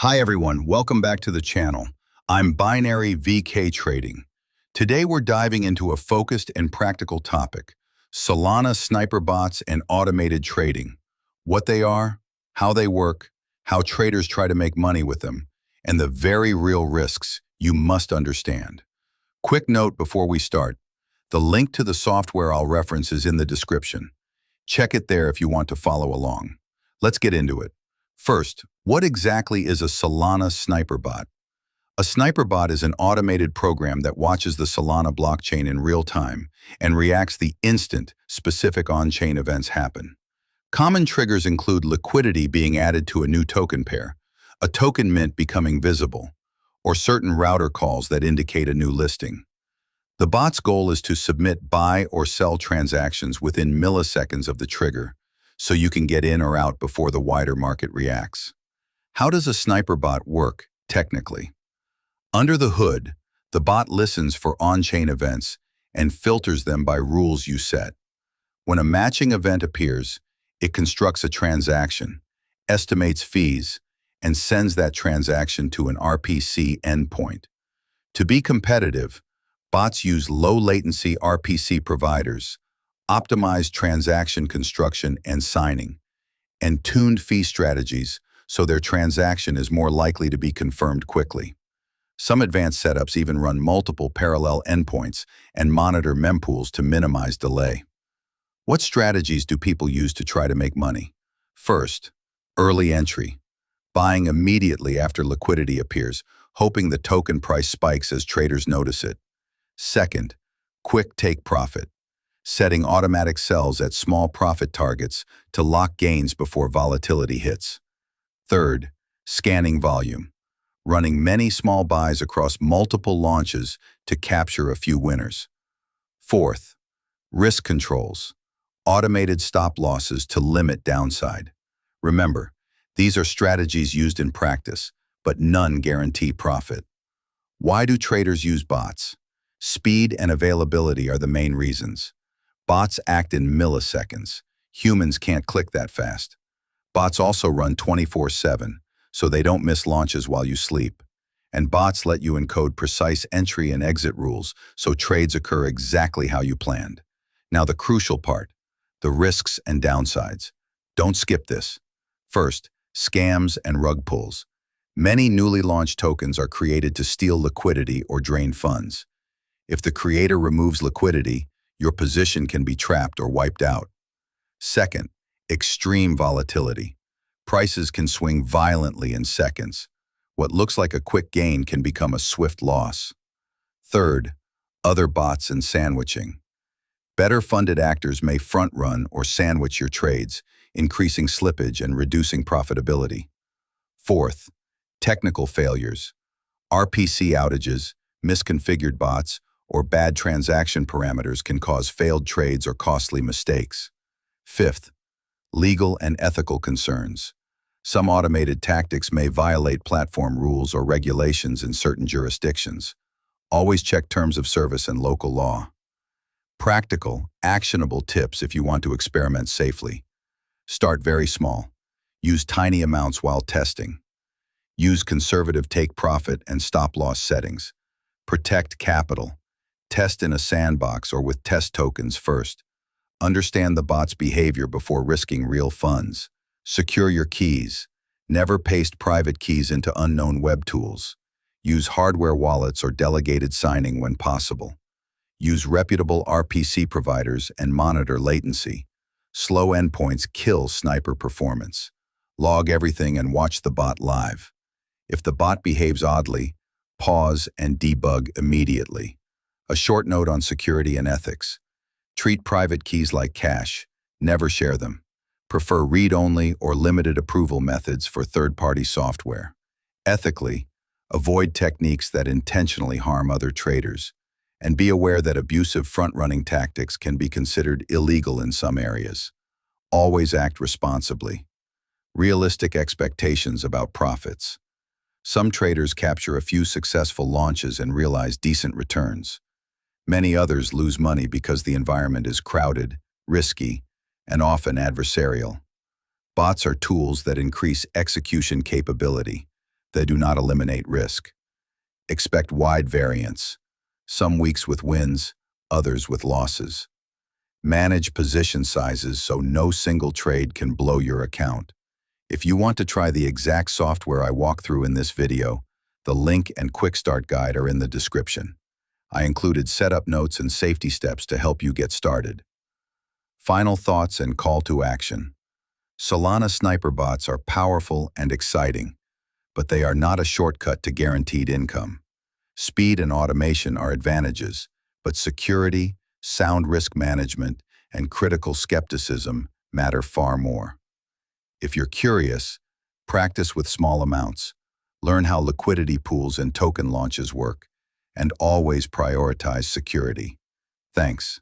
Hi everyone, welcome back to the channel. I'm Binary VK Trading. Today we're diving into a focused and practical topic, Solana sniper bots and automated trading. What they are, how they work, how traders try to make money with them, and the very real risks you must understand. Quick note before we start, the link to the software I'll reference is in the description. Check it there if you want to follow along. Let's get into it. First, what exactly is a Solana sniper bot? A sniper bot is an automated program that watches the Solana blockchain in real time and reacts the instant specific on-chain events happen. Common triggers include liquidity being added to a new token pair, a token mint becoming visible, or certain router calls that indicate a new listing. The bot's goal is to submit buy or sell transactions within milliseconds of the trigger, so you can get in or out before the wider market reacts. How does a sniper bot work, technically? Under the hood, the bot listens for on-chain events and filters them by rules you set. When a matching event appears, it constructs a transaction, estimates fees, and sends that transaction to an RPC endpoint. To be competitive, bots use low-latency RPC providers, optimized transaction construction and signing, and tuned fee strategies so their transaction is more likely to be confirmed quickly. Some advanced setups even run multiple parallel endpoints and monitor mempools to minimize delay. What strategies do people use to try to make money? First, early entry, buying immediately after liquidity appears, hoping the token price spikes as traders notice it. Second, quick take profit, setting automatic sells at small profit targets to lock gains before volatility hits. Third, scanning volume, running many small buys across multiple launches to capture a few winners. Fourth, risk controls, automated stop losses to limit downside. Remember, these are strategies used in practice, but none guarantee profit. Why do traders use bots? Speed and availability are the main reasons. Bots act in milliseconds. Humans can't click that fast. Bots also run 24/7, so they don't miss launches while you sleep. And bots let you encode precise entry and exit rules, so trades occur exactly how you planned. Now the crucial part, the risks and downsides. Don't skip this. First, scams and rug pulls. Many newly launched tokens are created to steal liquidity or drain funds. If the creator removes liquidity, your position can be trapped or wiped out. Second, extreme volatility. Prices can swing violently in seconds. What looks like a quick gain can become a swift loss. Third, other bots and sandwiching. Better funded actors may front-run or sandwich your trades, increasing slippage and reducing profitability. Fourth, technical failures. RPC outages, misconfigured bots, or bad transaction parameters can cause failed trades or costly mistakes. Fifth, legal and ethical concerns. Some automated tactics may violate platform rules or regulations in certain jurisdictions. Always check terms of service and local law. Practical, actionable tips if you want to experiment safely. Start very small. Use tiny amounts while testing. Use conservative take profit and stop loss settings. Protect capital. Test in a sandbox or with test tokens first. Understand the bot's behavior before risking real funds. Secure your keys. Never paste private keys into unknown web tools. Use hardware wallets or delegated signing when possible. Use reputable RPC providers and monitor latency. Slow endpoints kill sniper performance. Log everything and watch the bot live. If the bot behaves oddly, pause and debug immediately. A short note on security and ethics. Treat private keys like cash. Never share them. Prefer read-only or limited approval methods for third-party software. Ethically, avoid techniques that intentionally harm other traders. And be aware that abusive front-running tactics can be considered illegal in some areas. Always act responsibly. Realistic expectations about profits. Some traders capture a few successful launches and realize decent returns. Many others lose money because the environment is crowded, risky, and often adversarial. Bots are tools that increase execution capability, They do not eliminate risk. Expect wide variance, some weeks with wins, others with losses. Manage position sizes so no single trade can blow your account. If you want to try the exact software I walk through in this video, the link and quick start guide are in the description. I included setup notes and safety steps to help you get started. Final thoughts and call to action. Solana sniper bots are powerful and exciting, but they are not a shortcut to guaranteed income. Speed and automation are advantages, but security, sound risk management, and critical skepticism matter far more. If you're curious, practice with small amounts, learn how liquidity pools and token launches work, and always prioritize security. Thanks.